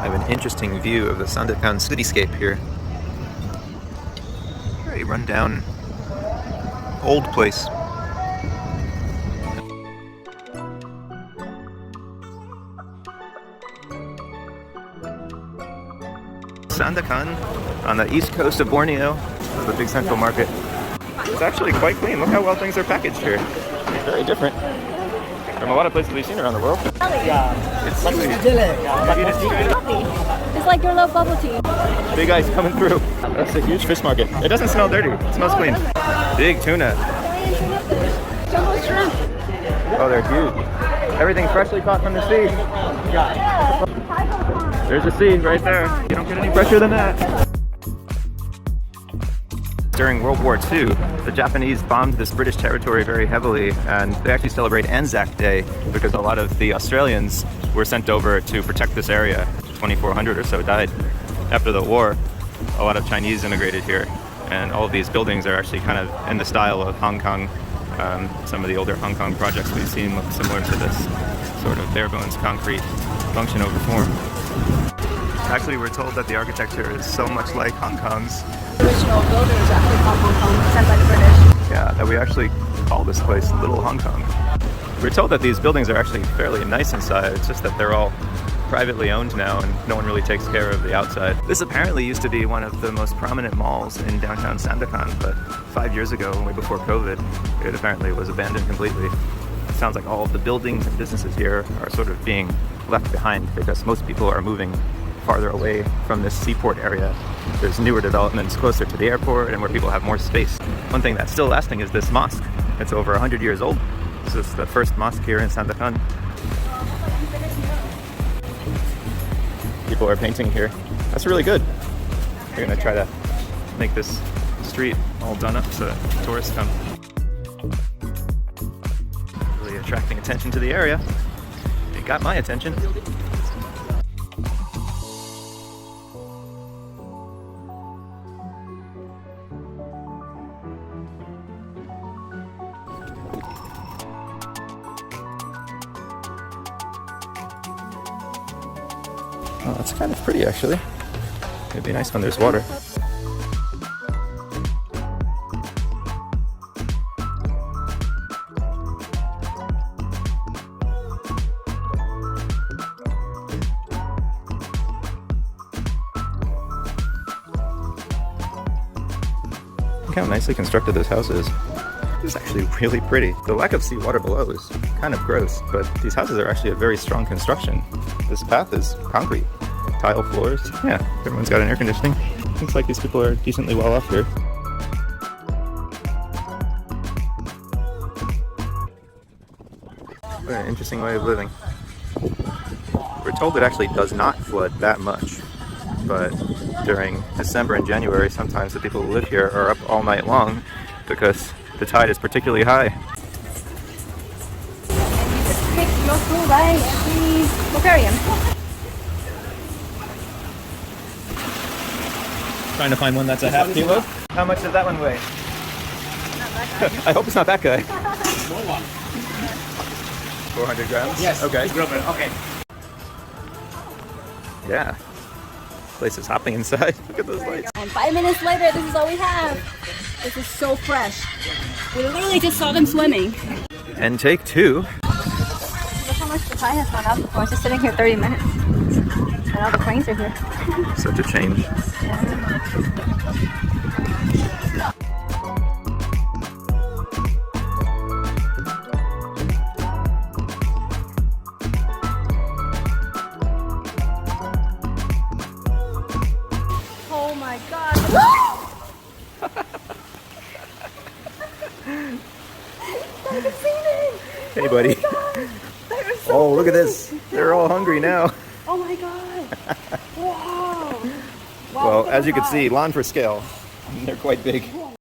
I have an interesting view of the Sandakan cityscape here. Very rundown, old place. Sandakan on the east coast of Borneo, the big central market. It's actually quite clean. Look how well things are packaged here. Very different from a lot of places we've seen around the world. It's like your little bubble tea. Big ice coming through. That's a huge fish market. It doesn't smell dirty. It smells clean. Big tuna. Jumbo shrimp. Oh, they're huge. Everything freshly caught from the sea. There's the sea right there. You don't get any fresher than that. During World War II, the Japanese bombed this British territory very heavily, and they actually celebrate Anzac Day because a lot of the Australians were sent over to protect this area. 2,400 or so died. After the war, a lot of Chinese immigrated here, and all of these buildings are actually kind of in the style of Hong Kong. Some of the older Hong Kong projects we've seen look similar to this sort of bare bones concrete function over form. Actually, we're told that the architecture is so much like Hong Kong's. The original building is actually called Hong Kong, sent by the British. Yeah, that we actually call this place Little Hong Kong. We're told that these buildings are actually fairly nice inside. It's just that they're all privately owned now and no one really takes care of the outside. This apparently used to be one of the most prominent malls in downtown Sandakan, but 5 years ago, way before COVID, it apparently was abandoned completely. It sounds like all of the buildings and businesses here are sort of being left behind because most people are moving farther away from this seaport area. There's newer developments closer to the airport and where people have more space. One thing that's still lasting is this mosque. It's over 100 years old. This is the first mosque here in Sandakan. People are painting here. That's really good. We're gonna try to make this street all done up so that tourists come. Really attracting attention to the area. It got my attention. Oh, that's kind of pretty actually. It'd be nice when there's water. Look how nicely constructed this house is. It's actually really pretty. The lack of seawater below is kind of gross, but these houses are actually a very strong construction. This path is concrete, tile floors. Yeah, everyone's got an air conditioning. Looks like these people are decently well off here. What an interesting way of living. We're told it actually does not flood that much, but during December and January, sometimes the people who live here are up all night long because the tide is particularly high. And you just pick your school by every Bulgarian. Trying to find one that's a half kilo. How much does that one weigh? I hope it's not that guy. 400 grams? Yes. Okay. Okay. Yeah. Place is hopping inside. Look at those lights. And 5 minutes later, this is all we have. This is so fresh. We literally just saw them swimming. And take two. Look how much the tide has gone up. I was just sitting here 30 minutes. And all the cranes are here. Such a change. Oh my god. Hey, buddy. Oh, look at this. They're all hungry now. Oh my god. Wow. Well, as you can see, lawn for scale. They're quite big.